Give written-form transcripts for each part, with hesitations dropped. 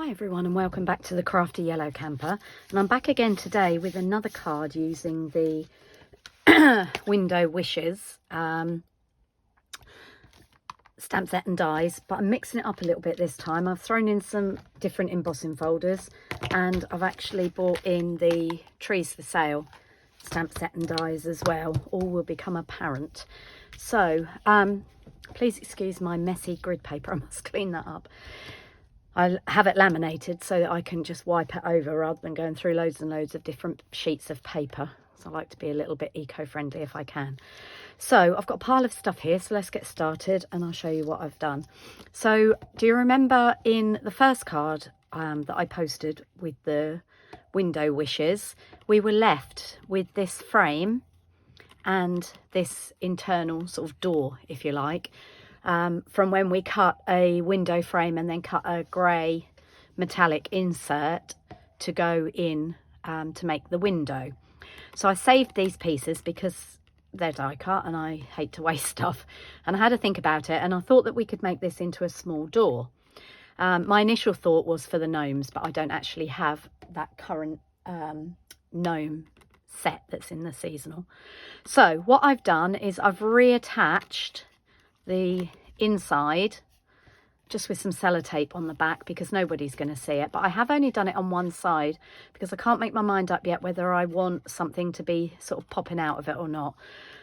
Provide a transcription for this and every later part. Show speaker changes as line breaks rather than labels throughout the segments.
Hi everyone and welcome back to the Crafty Yellow Camper, and I'm back again today with another card using the Window Wishes stamp set and dies, but I'm mixing it up a little bit this time. I've thrown in some different embossing folders and I've actually brought in the Trees for Sale stamp set and dies as well. All will become apparent. So please excuse my messy grid paper, I must clean that up. I have it laminated so that I can just wipe it over rather than going through loads and loads of different sheets of paper. So I like to be a little bit eco-friendly if I can. So I've got a pile of stuff here, so let's get started and I'll show you what I've done. So do you remember in the first card that I posted with the Window Wishes, we were left with this frame and this internal sort of door, if you like, from when we cut a window frame and then cut a grey metallic insert to go in to make the window. So I saved these pieces because they're die cut and I hate to waste stuff, and I had to think about it and I thought that we could make this into a small door. My initial thought was for the gnomes, but I don't actually have that current gnome set that's in the seasonal. So what I've done is I've reattached the inside just with some sellotape on the back because nobody's going to see it, but I have only done it on one side because I can't make my mind up yet whether I want something to be sort of popping out of it or not.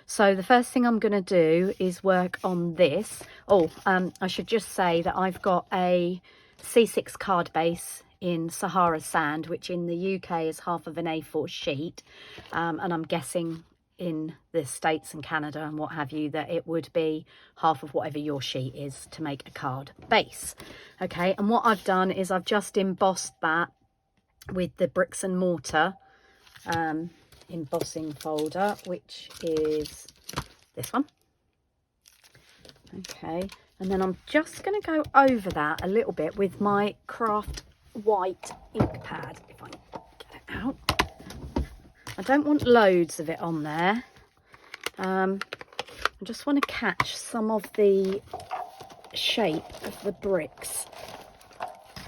So the first thing I'm going to do is work on this. I should just say that I've got a C6 card base in Sahara Sand, which in the UK is half of an A4 sheet, and I'm guessing in the States and Canada and what have you that it would be half of whatever your sheet is to make a card base. Okay, and what I've done is I've just embossed that with the bricks and mortar embossing folder, which is this one. Okay, and then I'm just going to go over that a little bit with my craft white ink pad, if I can get it out. I don't want loads of it on there. I just want to catch some of the shape of the bricks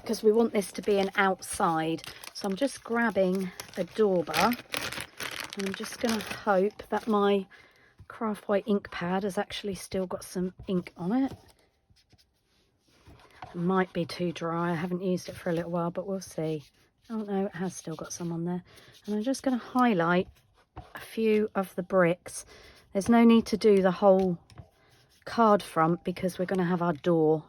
because we want this to be an outside. So I'm just grabbing a dauber and I'm just going to hope that my craft white ink pad has actually still got some ink on it. It might be too dry. I haven't used it for a little while, but we'll see. Oh no, it has still got some on there. And I'm just going to highlight a few of the bricks. There's no need to do the whole card front because we're going to have our door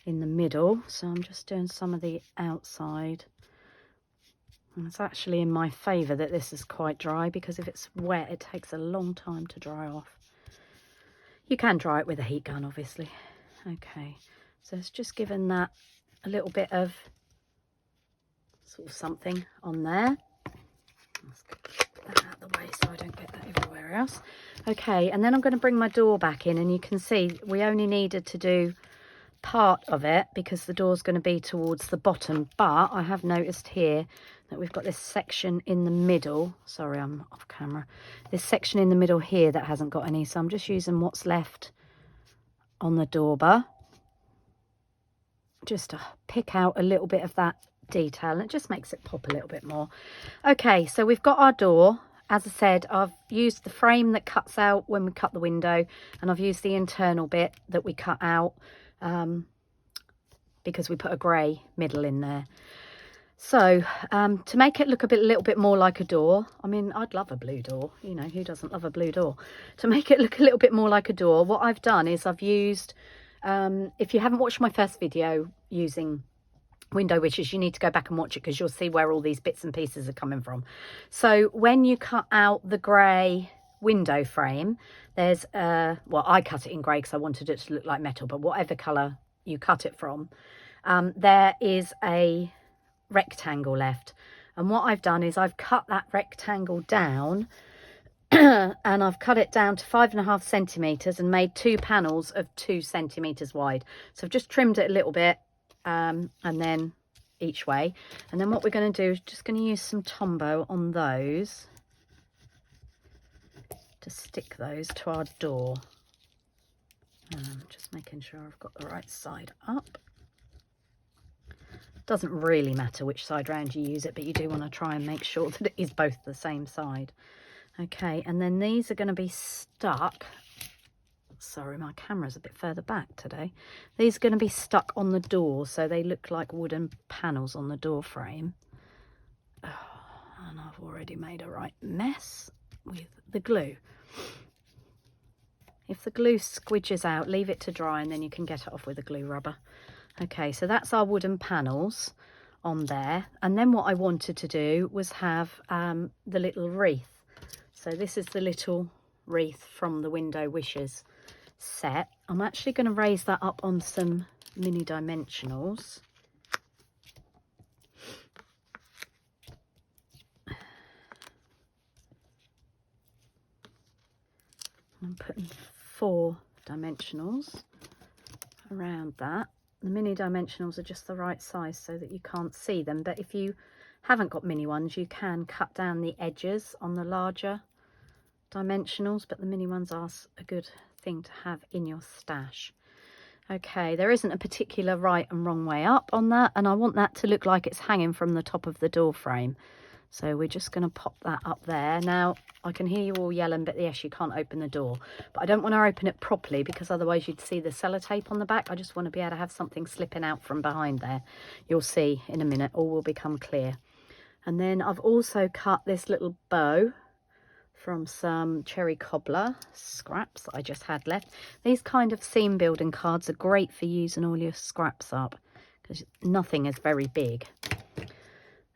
in the middle. So I'm just doing some of the outside. And it's actually in my favour that this is quite dry because if it's wet, it takes a long time to dry off. You can dry it with a heat gun, obviously. Okay, so it's just given that a little bit of sort of something on there. Let's get that out of the way so I don't get that everywhere else. Okay, and then I'm going to bring my door back in, and you can see we only needed to do part of it because the door's going to be towards the bottom, but I have noticed here that we've got this section in the middle. Sorry, I'm off camera. This section in the middle here that hasn't got any, so I'm just using what's left on the dauber just to pick out a little bit of that detail, and it just makes it pop a little bit more. Okay, so we've got our door. As I said, I've used the frame that cuts out when we cut the window, and I've used the internal bit that we cut out because we put a grey middle in there. So to make it look a little bit more like a door, I mean, I'd love a blue door, you know, who doesn't love a blue door? To make it look a little bit more like a door, what I've done is I've used, if you haven't watched my first video using Window Wishes, you need to go back and watch it because you'll see where all these bits and pieces are coming from. So when you cut out the grey window frame, there's well, I cut it in grey because I wanted it to look like metal, but whatever colour you cut it from, there is a rectangle left, and what I've done is I've cut that rectangle down and I've cut it down to 5.5 centimetres and made 2 panels of 2 centimetres wide. So I've just trimmed it a little bit and then each way, and then what we're going to do is just going to use some Tombow on those to stick those to our door. Just making sure I've got the right side up. Doesn't really matter which side round you use it, but you do want to try and make sure that it is both the same side. Okay, and then these are going to be stuck. Sorry, my camera's a bit further back today. These are going to be stuck on the door, so they look like wooden panels on the door frame. Oh, and I've already made a right mess with the glue. If the glue squidges out, leave it to dry and then you can get it off with a glue rubber. Okay, so that's our wooden panels on there. And then what I wanted to do was have the little wreath. So this is the little wreath from the Window Wishes set. I'm actually going to raise that up on some mini dimensionals. I'm putting 4 dimensionals around that. The mini dimensionals are just the right size so that you can't see them, but if you haven't got mini ones you can cut down the edges on the larger dimensionals, but the mini ones are a good thing to have in your stash. Okay, there isn't a particular right and wrong way up on that, and I want that to look like it's hanging from the top of the door frame. So we're just going to pop that up there. Now, I can hear you all yelling, but yes, you can't open the door. But I don't want to open it properly because otherwise you'd see the sellotape on the back. I just want to be able to have something slipping out from behind there. You'll see in a minute, all will become clear. And then I've also cut this little bow from some cherry cobbler scraps that I just had left. These kind of seam building cards are great for using all your scraps up because nothing is very big.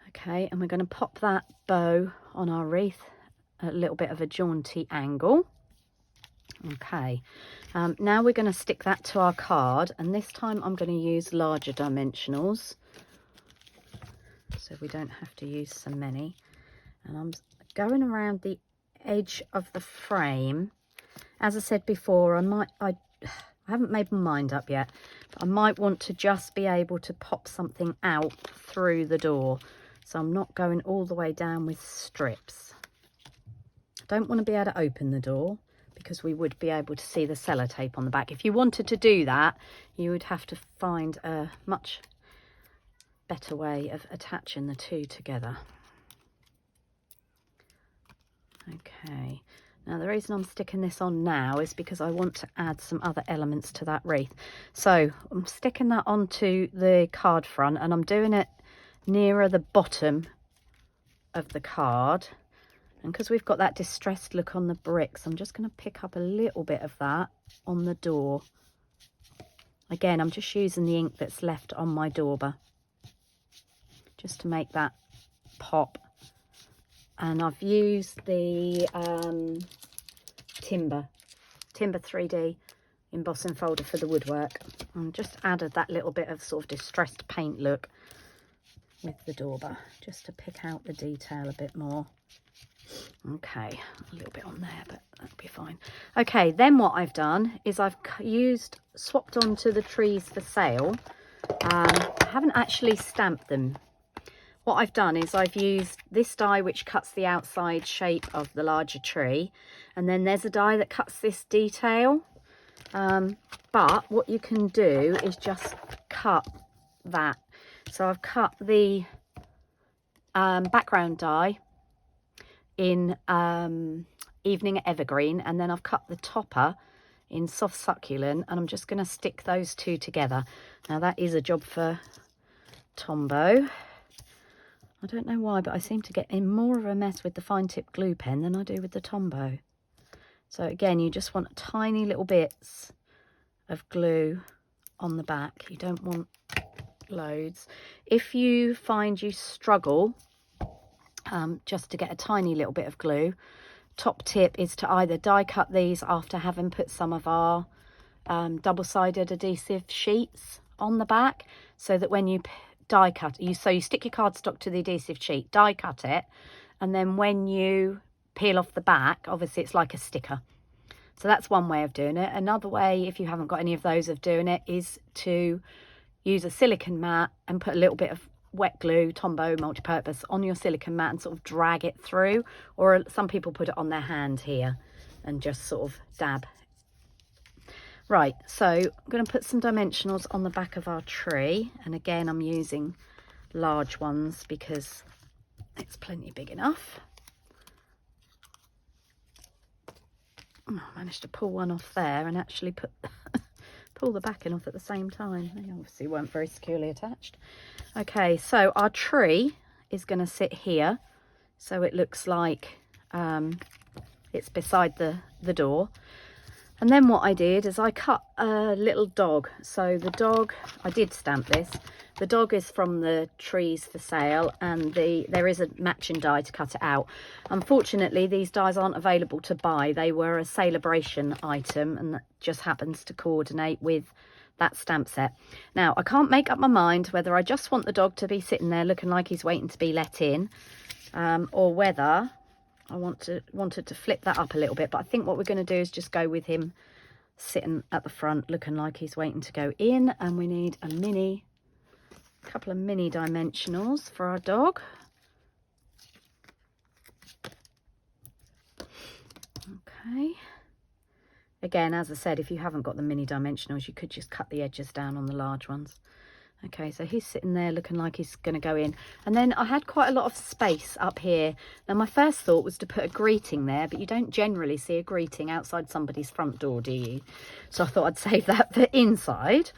Okay, and we're going to pop that bow on our wreath at a little bit of a jaunty angle. Okay, now we're going to stick that to our card, and this time I'm going to use larger dimensionals so we don't have to use so many. And I'm going around the edge of the frame. As I said before, I haven't made my mind up yet, but I might want to just be able to pop something out through the door. So I'm not going all the way down with strips. I don't want to be able to open the door because we would be able to see the sellotape on the back. If you wanted to do that, you would have to find a much better way of attaching the two together. Okay, now the reason I'm sticking this on now is because I want to add some other elements to that wreath. So I'm sticking that onto the card front, and I'm doing it nearer the bottom of the card, and because we've got that distressed look on the bricks, I'm just going to pick up a little bit of that on the door. Again, I'm just using the ink that's left on my dauber just to make that pop. And I've used the Timber 3D embossing folder for the woodwork, and just added that little bit of sort of distressed paint look with the dauber just to pick out the detail a bit more. Okay, a little bit on there, but that'll be fine. Okay, then what I've done is I've swapped onto the trees for sale. I haven't actually stamped them. What I've done is I've used this die which cuts the outside shape of the larger tree, and then there's a die that cuts this detail. But what you can do is just cut that. So I've cut the background die in Evening Evergreen, and then I've cut the topper in Soft Succulent, and I'm just going to stick those two together. Now that is a job for Tombow. I don't know why, but I seem to get in more of a mess with the fine tip glue pen than I do with the Tombow. So again, you just want tiny little bits of glue on the back. You don't want loads. If you find you struggle just to get a tiny little bit of glue, top tip is to either die cut these after having put some of our double-sided adhesive sheets on the back, so that when you die cut, you stick your cardstock to the adhesive sheet, die cut it, and then when you peel off the back, obviously it's like a sticker. So that's one way of doing it. Another way, if you haven't got any of those, of doing it is to use a silicone mat and put a little bit of wet glue, Tombow multi-purpose, on your silicone mat and sort of drag it through, or some people put it on their hand here and just sort of dab. Right, so I'm going to put some dimensionals on the back of our tree, and again I'm using large ones because it's plenty big enough. Oh, I managed to pull one off there and actually pull the backing off at the same time. They obviously weren't very securely attached. Okay, so our tree is going to sit here, so it looks like it's beside the door. And then what I did is I cut a little dog. So the dog, I did stamp this. The dog is from the Trees for Sale, and there is a matching die to cut it out. Unfortunately, these dies aren't available to buy. They were a celebration item, and that just happens to coordinate with that stamp set. Now, I can't make up my mind whether I just want the dog to be sitting there looking like he's waiting to be let in, or whether I wanted to flip that up a little bit. But I think what we're going to do is just go with him sitting at the front looking like he's waiting to go in. And we need a couple of mini dimensionals for our dog. Okay. Again, as I said, if you haven't got the mini dimensionals, you could just cut the edges down on the large ones. Okay, so he's sitting there looking like he's going to go in. And then I had quite a lot of space up here. Now, my first thought was to put a greeting there, but you don't generally see a greeting outside somebody's front door, do you? So I thought I'd save that for inside.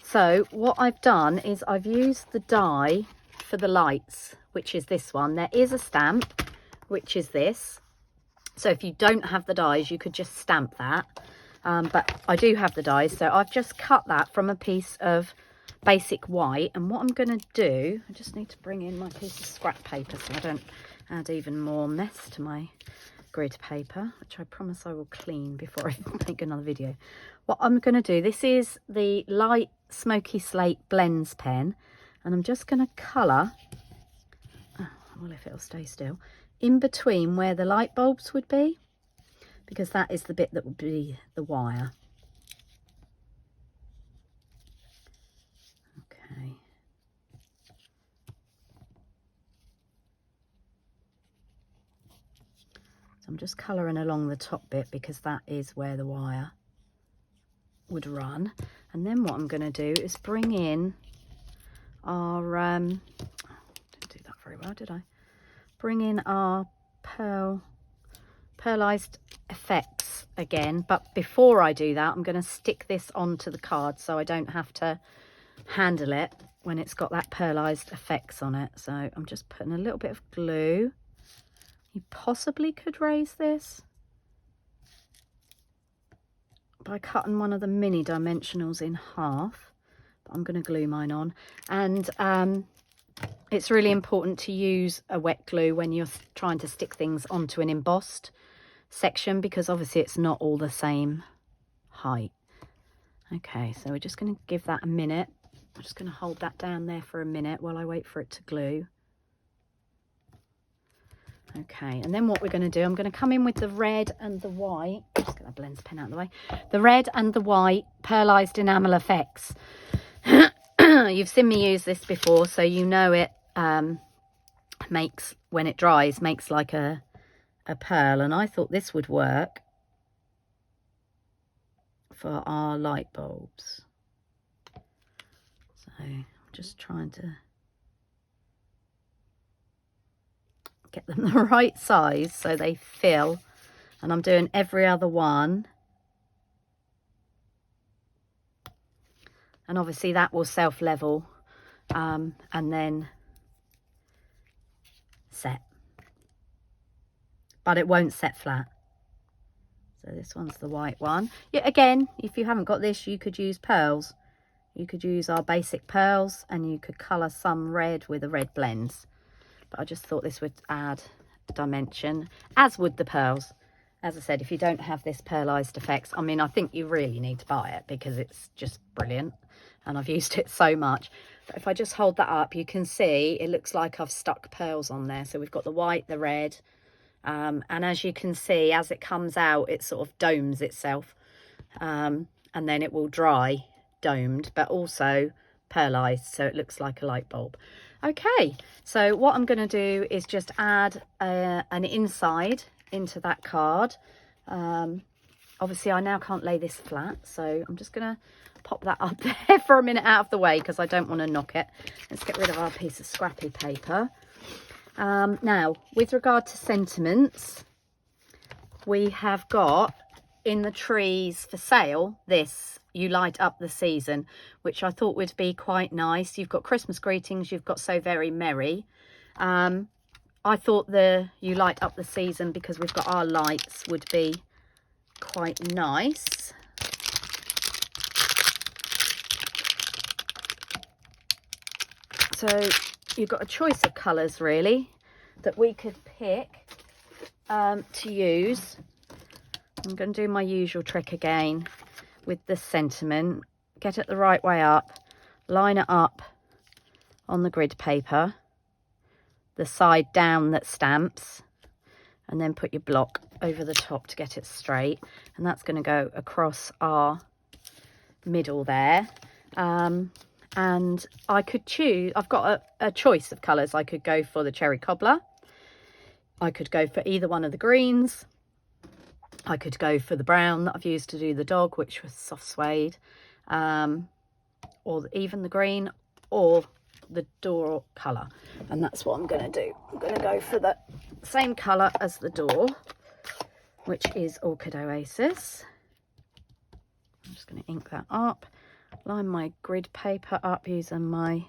So what I've done is I've used the die for the lights, which is this one. There is a stamp, which is this. So if you don't have the dies, you could just stamp that. But I do have the dies, so I've just cut that from a piece of basic white. And what I'm going to do, I just need to bring in my piece of scrap paper so I don't add even more mess to my grid paper, which I promise I will clean before I make another video. What I'm going to do, this is the light smoky slate blends pen, and I'm just going to colour, well, if it'll stay still, in between where the light bulbs would be, because that is the bit that would be the wire. Okay. So I'm just colouring along the top bit because that is where the wire would run. And then what I'm going to do is bring in our, didn't do that very well, did I? Bring in our pearlized effects again, but before I do that, I'm going to stick this onto the card so I don't have to handle it when it's got that pearlized effects on it. So I'm just putting a little bit of glue. You possibly could raise this by cutting one of the mini dimensionals in half, but I'm going to glue mine on. And it's really important to use a wet glue when you're trying to stick things onto an embossed section, because obviously it's not all the same height. Okay, so we're just going to give that a minute. I'm just going to hold that down there for a minute while I wait for it to glue. Okay, and then what we're going to do, I'm going to come in with the red and the white. Just get that blends pen out of the way. The red and the white pearlized enamel effects. You've seen me use this before, so you know it makes, when it dries, makes like a pearl. And I thought this would work for our light bulbs. So I'm just trying to get them the right size so they fill. And I'm doing every other one. And obviously that will self-level and then set. But it won't set flat. So this one's the white one. Yeah, again, if you haven't got this, you could use pearls. You could use our basic pearls, and you could colour some red with a red blends. But I just thought this would add dimension, as would the pearls. As I said, if you don't have this pearlized effects, I mean, I think you really need to buy it because it's just brilliant. And I've used it so much. But if I just hold that up, you can see it looks like I've stuck pearls on there. So we've got the white, the red. And as you can see, as it comes out, it sort of domes itself. And then it will dry domed, but also pearlized. So it looks like a light bulb. Okay, so what I'm going to do is just add an inside into that card. obviously I now can't lay this flat, so I'm just going to pop that up there for a minute out of the way because I don't want to knock it. Let's get rid of our piece of scrappy paper. Now, with regard to sentiments, we have got in the trees for sale this You Light Up the Season, which I thought would be quite nice. You've got Christmas greetings, you've got So Very Merry. I thought the You Light Up the Season, because we've got our lights, would be quite nice. So you've got a choice of colours really that we could pick to use. I'm going to do my usual trick again with the sentiment. Get it the right way up, line it up on the grid paper, the side down that stamps, and then put your block over the top to get it straight. And that's going to go across our middle there. And I could choose, I've got a choice of colours. I could go for the cherry cobbler. I could go for either one of the greens. I could go for the brown that I've used to do the dog, which was soft suede, or even the green or the door colour. And that's what I'm going to do. I'm going to go for the same colour as the door, which is Orchid Oasis. I'm just going to ink that up. Line my grid paper up using my,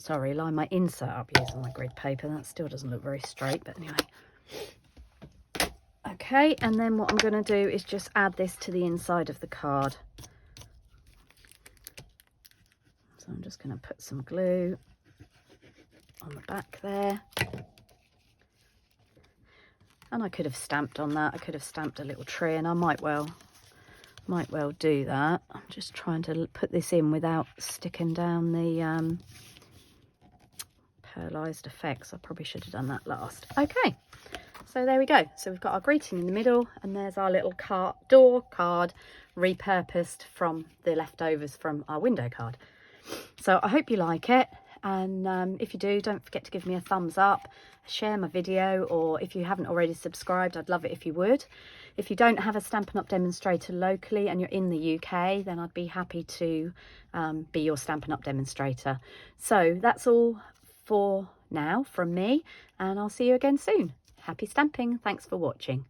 line my insert up using my grid paper. That still doesn't look very straight, but anyway. Okay, and then what I'm going to do is just add this to the inside of the card. So I'm just going to put some glue on the back there. And I could have stamped on that. I could have stamped a little tree, and I might well do that. I'm just trying to put this in without sticking down the pearlised effects. I probably should have done that last. Okay, so there we go. So we've got our greeting in the middle, and there's our little door card repurposed from the leftovers from our window card. So I hope you like it, and if you do, don't forget to give me a thumbs up, share my video, or if you haven't already subscribed, I'd love it if you would. If you don't have a Stampin' Up demonstrator locally and you're in the UK, then I'd be happy to be your Stampin' Up demonstrator. So that's all for now from me, and I'll see you again soon. Happy stamping. Thanks for watching.